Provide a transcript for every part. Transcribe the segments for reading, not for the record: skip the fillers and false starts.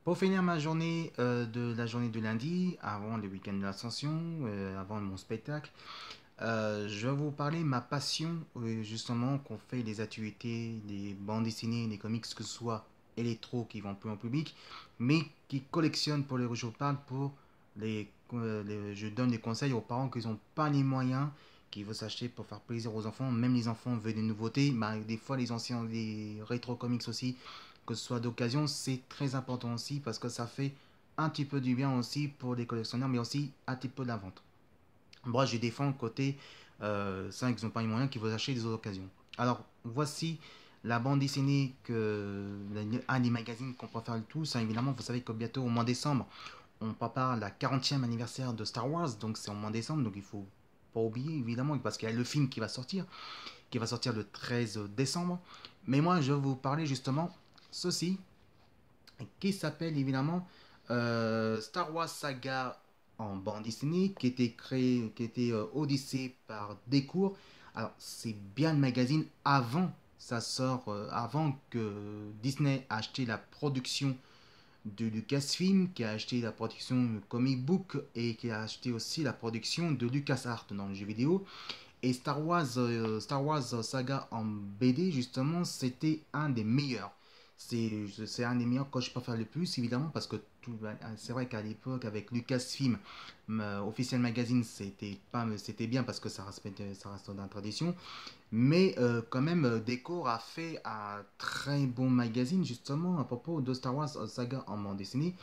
Pour finir ma journée de la journée de lundi, avant le week-end de l'Ascension, avant mon spectacle, je vais vous parler de ma passion, justement, qu'on fait les activités, des bandes dessinées, des comics, que ce soit électro qui vont plus en public, mais qui collectionnent pour les je vous parle pour je donne des conseils aux parents qui n'ont pas les moyens, qui veulent s'acheter pour faire plaisir aux enfants. Même les enfants veulent des nouveautés, bah, des fois les anciens, les rétro comics aussi, que ce soit d'occasion, c'est très important aussi parce que ça fait un petit peu du bien aussi pour les collectionneurs, mais aussi un petit peu de la vente. Moi, je défends le côté ça, ils n'ont pas les moyens, qui veulent acheter des occasions. Alors, voici la bande dessinée, un des magazines qu'on préfère le tout. Ça, évidemment, vous savez que bientôt, au mois de décembre, on prépare la 40e anniversaire de Star Wars, donc c'est au mois de décembre, donc il faut pas oublier, évidemment, parce qu'il y a le film qui va sortir le 13 décembre. Mais moi, je vais vous parler justement ceci, qui s'appelle évidemment Star Wars Saga en bande dessinée, qui était créé, qui était Odyssée par Delcourt. Alors, c'est bien le magazine avant ça sort, avant que Disney a acheté la production de Lucasfilm, qui a acheté la production Comic Book et qui a acheté aussi la production de LucasArts dans le jeu vidéo. Et Star Wars Saga en BD, justement, c'était un des meilleurs. C'est un des meilleurs que je préfère le plus, évidemment, parce que c'est vrai qu'à l'époque, avec Lucasfilm, Official Magazine, c'était bien parce que ça reste dans la tradition. Mais quand même, Decor a fait un très bon magazine, justement, à propos de Star Wars Saga en bande dessinée.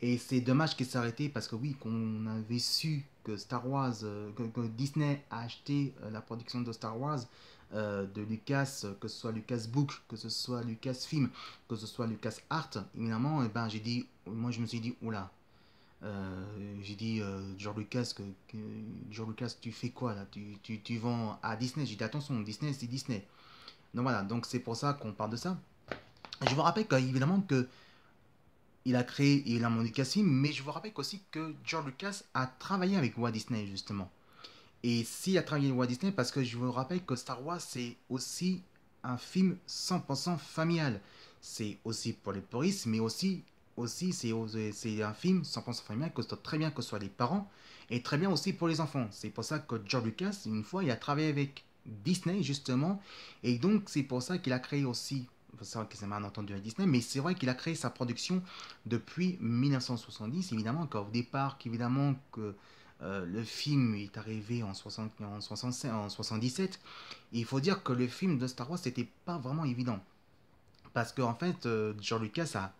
Et c'est dommage qu'il s'est arrêté parce que oui, qu'on avait su que Star Wars, que Disney a acheté la production de Star Wars de Lucas, que ce soit Lucas Book, que ce soit Lucasfilm, que ce soit Lucas Art, évidemment, et ben moi je me suis dit, oula, j'ai dit, George Lucas, George Lucas, tu fais quoi là, tu vends à Disney. J'ai dit, attention, Disney c'est Disney. Donc voilà, donc c'est pour ça qu'on parle de ça. Je vous rappelle évidemment que il a créé il a monté Cassim, mais je vous rappelle aussi que George Lucas a travaillé avec Walt Disney justement. Et s'il a travaillé avec Walt Disney, parce que je vous rappelle que Star Wars c'est aussi un film 100% familial. C'est aussi pour les puristes, mais aussi c'est un film 100% familial que soit très bien que ce soit les parents et très bien aussi pour les enfants. C'est pour ça que George Lucas, une fois, il a travaillé avec Disney justement, et donc c'est pour ça qu'il a créé aussi, c'est vrai que c'est mal entendu à Disney, mais c'est vrai qu'il a créé sa production depuis 1970, évidemment, qu'au départ, qu'évidemment que le film est arrivé en, 60, en, 65, en 77. Et il faut dire que le film de Star Wars, c'était pas vraiment évident. Parce qu'en fait, George Lucas a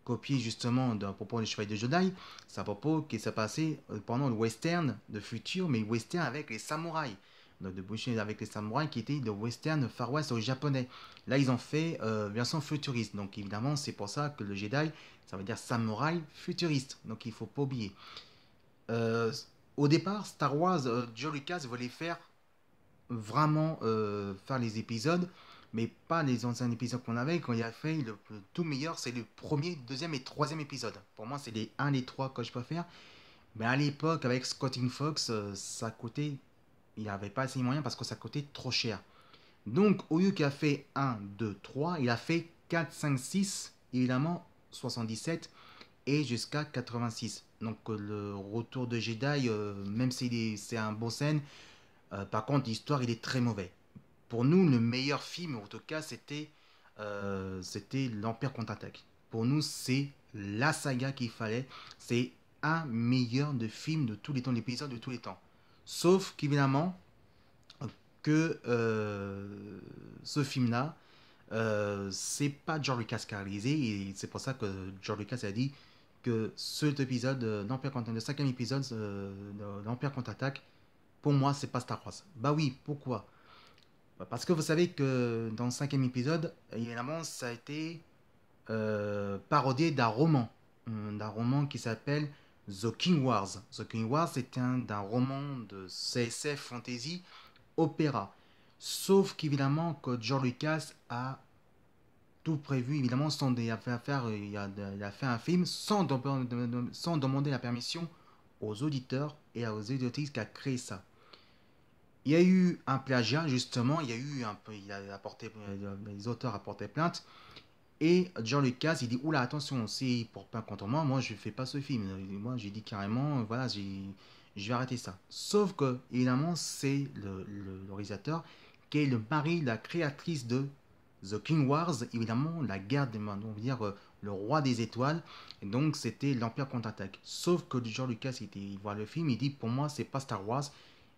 copié justement d'un propos des Chevaliers de Jedi. C'est un propos qui s'est passé pendant le western de futur, mais western avec les samouraïs. Donc de Bushin avec les samouraïs qui était le western Far West au japonais. Là, ils ont fait version futuriste. Donc évidemment, c'est pour ça que le Jedi, ça veut dire samouraï futuriste. Donc il faut pas oublier. Euh, Au départ, Star Wars, George Lucas voulait faire vraiment faire les épisodes, mais pas les anciens épisodes qu'on avait. Quand il a fait le tout meilleur, c'est le premier, deuxième et troisième épisode. Pour moi, c'est les 1 et 3 que je préfère. Mais à l'époque, avec Scotting Fox, ça coûtait. Il n'avait pas assez de moyens parce que ça coûtait trop cher. Donc, au lieu qu'il a fait un 2 3 il a fait 4 5 6 évidemment 77 et jusqu'à 86. Donc le retour de Jedi, même si c'est un beau scène, par contre l'histoire il est très mauvais. Pour nous, le meilleur film, en tout cas, c'était l'Empire contre-attaque. Pour nous, c'est la saga qu'il fallait. C'est un meilleur de film de tous les temps, l'épisode de tous les temps. Sauf qu'évidemment, que ce film-là, c'est pas George Lucas qui a réalisé, et c'est pour ça que George Lucas a dit que cet épisode, le cinquième épisode de l'Empire contre-attaque, pour moi, c'est pas Star Wars. Bah oui, pourquoi? Bah, parce que vous savez que dans le cinquième épisode, évidemment, ça a été parodié d'un roman qui s'appelle The King Wars. The King Wars, c'est d'un roman de CSF fantasy opéra. Sauf qu'évidemment, que George Lucas a tout prévu, évidemment, il a fait un film sans demander la permission aux auditeurs et aux auditrices qui a créé ça. Il y a eu un plagiat, justement, il y a eu un peu, il a apporté, les auteurs apportaient plainte, Et George Lucas, il dit, oula, attention, c'est pour pas contre moi, moi je fais pas ce film. Moi j'ai dit carrément, voilà, je vais arrêter ça. Sauf que, évidemment, c'est le réalisateur qui est le mari, la créatrice de The King Wars, évidemment, la guerre des, on veut dire, le roi des étoiles. Et donc c'était l'Empire contre-attaque. Sauf que George Lucas, il voit le film, il dit, pour moi, c'est pas Star Wars.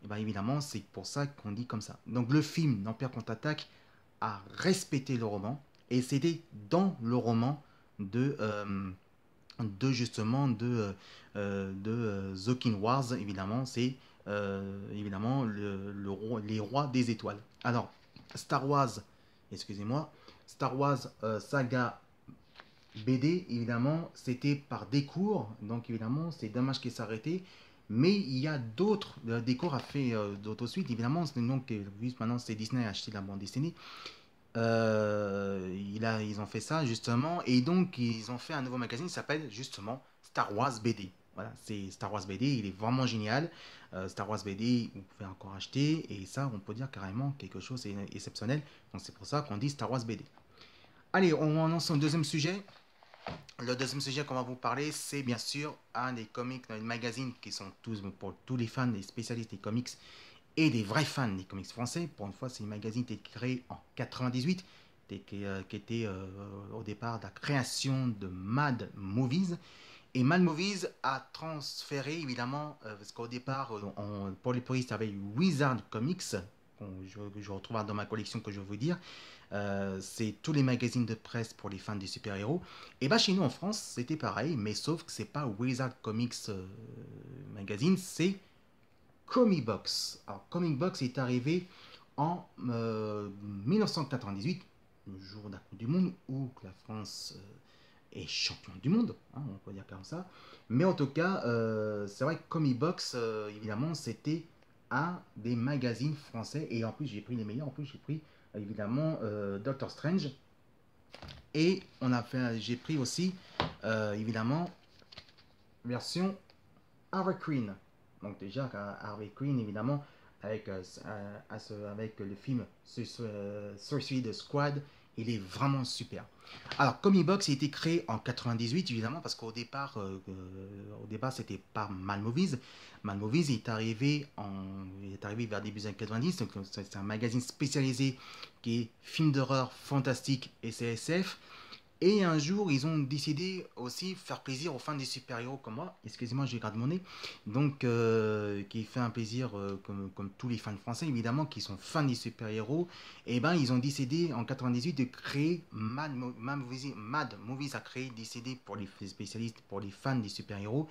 Et bien évidemment, c'est pour ça qu'on dit comme ça. Donc le film, l'Empire contre-attaque, a respecté le roman et c'était dans le roman de justement de The King Wars évidemment c'est évidemment les rois des étoiles. Alors Star Wars, excusez-moi, Star Wars saga BD évidemment c'était par décours, donc évidemment c'est dommage qu'il s'est arrêté. Mais il y a d'autres décors a fait d'autres suites évidemment. Donc vu maintenant c'est Disney a acheté la bande dessinée, ils ont fait ça justement, et donc ils ont fait un nouveau magazine qui s'appelle justement Star Wars BD. Voilà, c'est Star Wars BD, il est vraiment génial. Star Wars BD, vous pouvez encore acheter, et ça, on peut dire carrément quelque chose d'exceptionnel. Donc c'est pour ça qu'on dit Star Wars BD. Allez, on lance un deuxième sujet. Le deuxième sujet qu'on va vous parler, c'est bien sûr un des comics, des magazines qui sont tous pour tous les fans, les spécialistes des comics et des vrais fans des comics français. Pour une fois, c'est un magazine qui a été créé en 98, qui était au départ la création de Mad Movies. Et Mad Movies a transféré évidemment, parce qu'au départ, pour les puristes, il y avait Wizard Comics, que je retrouve dans ma collection que je veux vous dire. C'est tous les magazines de presse pour les fans des super-héros. Et bah chez nous en France, c'était pareil, mais sauf que c'est pas Wizard Comics magazine, c'est Comic Box. Alors, Comic Box est arrivé en 1998, le jour de la Coupe du Monde, où la France est champion du monde, hein, on peut dire comme ça. Mais en tout cas, c'est vrai que Comic Box, évidemment, c'était un des magazines français. Et en plus, j'ai pris les meilleurs. En plus, j'ai pris évidemment Doctor Strange. Et j'ai pris aussi, évidemment, version Harley Quinn. Donc déjà, Harley Quinn, évidemment, avec, avec le film Suicide Squad, il est vraiment super. Alors, Comic Box a été créé en 98, évidemment, parce qu'au départ, c'était par Mad Movies. Mad Movies est arrivé vers début des années 90, donc c'est un magazine spécialisé qui est film d'horreur, fantastique et CSF. Et un jour, ils ont décidé aussi faire plaisir aux fans des super-héros comme moi. Excusez-moi, j'ai gardé mon nez. Donc, qui fait un plaisir comme tous les fans français, évidemment, qui sont fans des super-héros. Et ben, ils ont décidé en 98 de créer Mad Movies a créé, décidé pour les spécialistes, pour les fans des super-héros,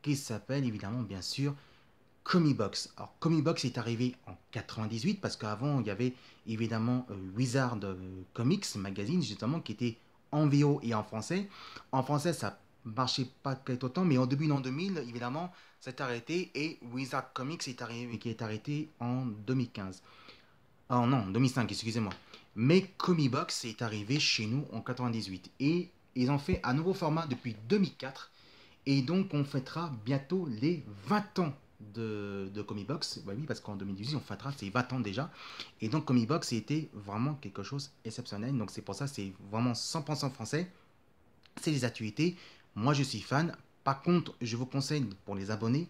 qui s'appelle évidemment, bien sûr, Comic Box. Alors, Comic Box est arrivé en 98 parce qu'avant, il y avait évidemment Wizard Comics Magazine, justement, qui était en VO et en français. En français, ça marchait pas quelque autant, mais au début de l'an 2000, évidemment, ça s'est arrêté et Wizard Comics est arrivé, qui est arrêté en 2015. Oh non, 2005, excusez-moi. Mais Comic Box est arrivé chez nous en 98 et ils ont fait un nouveau format depuis 2004 et donc on fêtera bientôt les 20 ans de Comic Box. Bah oui, parce qu'en 2018, on fêtera ses 20 ans déjà. Et donc Comic Box était vraiment quelque chose d'exceptionnel. Donc c'est pour ça, c'est vraiment 100% français. C'est les actualités. Moi, je suis fan. Par contre, je vous conseille pour les abonnés,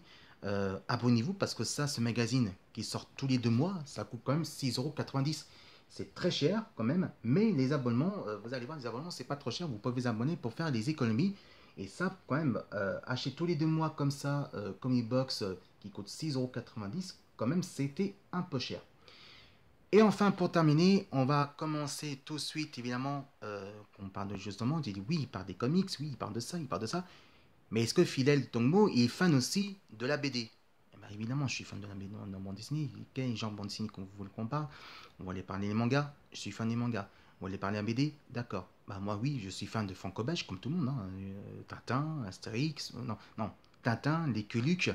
abonnez-vous parce que ça, ce magazine qui sort tous les 2 mois, ça coûte quand même 6,90 €. C'est très cher quand même, mais les abonnements, vous allez voir, les abonnements, c'est pas trop cher. Vous pouvez vous abonner pour faire des économies. Et ça, quand même, acheter tous les 2 mois comme ça, Comic Box qui coûte 6,90 €, quand même, c'était un peu cher. Et enfin, pour terminer, on va commencer tout de suite, évidemment, on parle de justement, j'ai dit oui, il parle des comics, oui, il parle de ça, il parle de ça. Mais est-ce que Fidel Tongmo est fan aussi de la BD? Eh ben, évidemment, je suis fan de la BD, de la bande dessinée. Quel genre de bande dessinée qu'on vous le compare? On va aller parler des mangas, je suis fan des mangas. On va aller parler à BD, d'accord. Bah moi oui, je suis fan de Franco-Belge, comme tout le monde, hein. Tintin, Astérix, non, non, Tintin, les Coluc,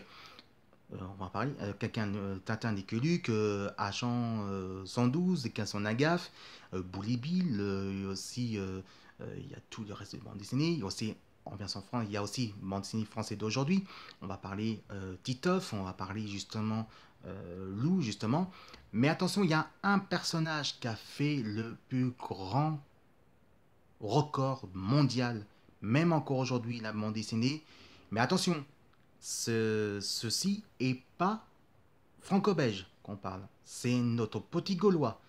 on va parler, quelqu'un, Tintin, les Coluc, Agent 112, son Agaf, Bully Bill, aussi, il y a tout le reste de bande dessinée, il y a aussi en version France, il y a aussi bande dessinée française d'aujourd'hui. On va parler Titoff, on va parler justement Lou, justement. Mais attention, il y a un personnage qui a fait le plus grand record mondial, même encore aujourd'hui, la bande dessinée. Mais attention, ceci est pas franco-belge qu'on parle. C'est notre petit Gaulois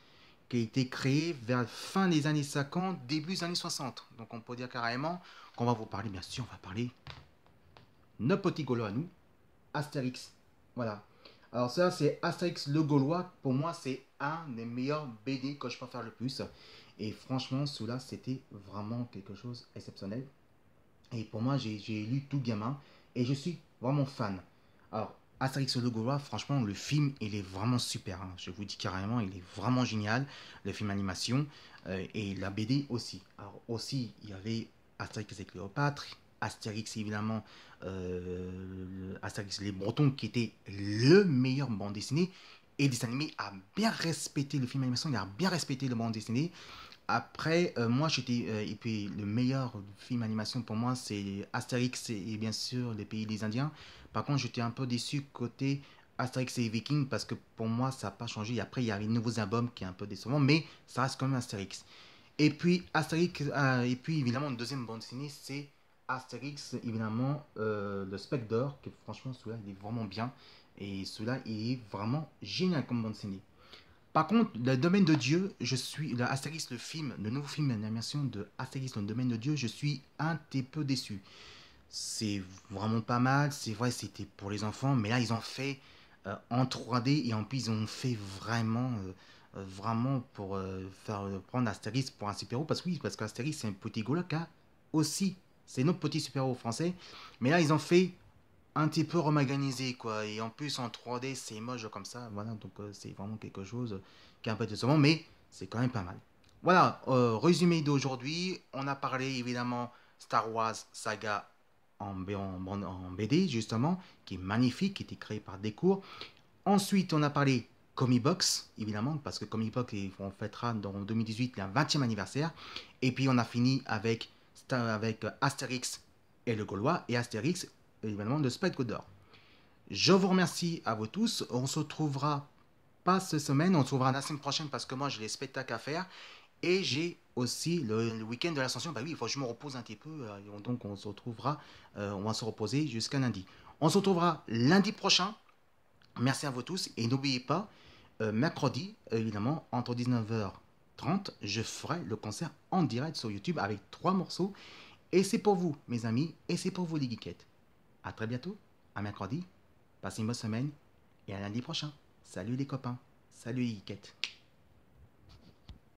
qui a été créé vers la fin des années 50, début des années 60. Donc on peut dire carrément qu'on va vous parler, bien sûr, on va parler notre petit Gaulois à nous, Astérix. Voilà. Alors ça, c'est Astérix le Gaulois. Pour moi, c'est un des meilleurs BD que je peux faire le plus. Et franchement, celui-là, c'était vraiment quelque chose d'exceptionnel. Et pour moi, j'ai lu tout gamin et je suis vraiment fan. Alors, Astérix le Gaulois, franchement, le film, il est vraiment super, hein. Je vous dis carrément, il est vraiment génial. Le film animation et la BD aussi. Alors, aussi, il y avait Astérix et Cléopâtre, Astérix, évidemment, Astérix les Bretons, qui était le meilleur bande dessinée. Et le dessin animé a bien respecté le film animation, il a bien respecté le bande dessinée. Après, moi, et puis le meilleur film animation pour moi, c'est Astérix et bien sûr les pays des Indiens. Par contre, j'étais un peu déçu côté Astérix et les Vikings parce que pour moi, ça n'a pas changé. Et après, il y a les nouveaux albums qui est un peu décevant, mais ça reste quand même Astérix. Et puis, et puis évidemment, une deuxième bande dessinée, c'est Astérix, évidemment, le Spectre d'Or, que franchement, celui-là, il est vraiment bien. Et celui-là, il est vraiment génial comme bande dessinée. Par contre, le domaine de Dieu, je suis. Le Astérix, le film, le nouveau film d'animation de Astérix, le domaine de Dieu, je suis un petit peu déçu. C'est vraiment pas mal, c'est vrai, c'était pour les enfants, mais là, ils ont fait en 3D et en plus, ils ont fait vraiment pour faire prendre Astérix pour un super-héros. Parce que oui, parce qu'Astérix, c'est un petit Gaulois aussi. C'est notre petit super-héros français. Mais là, ils ont fait un petit peu remaganisé quoi, et en plus en 3D c'est moche comme ça, voilà, donc c'est vraiment quelque chose qui est un peu décevant, mais c'est quand même pas mal. Voilà, résumé d'aujourd'hui, on a parlé évidemment Star Wars Saga en BD justement, qui est magnifique, qui était créé par Delcourt. Ensuite on a parlé Comic Box, évidemment, parce que Comic Box, on fêtera dans 2018 le 20e anniversaire. Et puis on a fini avec Astérix et le Gaulois, et Astérix, évidemment, de Spike d'Or. Je vous remercie à vous tous. On se retrouvera pas cette semaine, on se retrouvera la semaine prochaine parce que moi j'ai les spectacles à faire. Et j'ai aussi le week-end de l'ascension. Bah oui, il faut que je me repose un petit peu. Donc on se retrouvera, on va se reposer jusqu'à lundi. On se retrouvera lundi prochain. Merci à vous tous. Et n'oubliez pas, mercredi, évidemment, entre 19h30, je ferai le concert en direct sur YouTube avec 3 morceaux. Et c'est pour vous, mes amis, et c'est pour vous, les geekettes. À très bientôt, à mercredi. Passez une bonne semaine et à lundi prochain. Salut les copains. Salut les geekettes.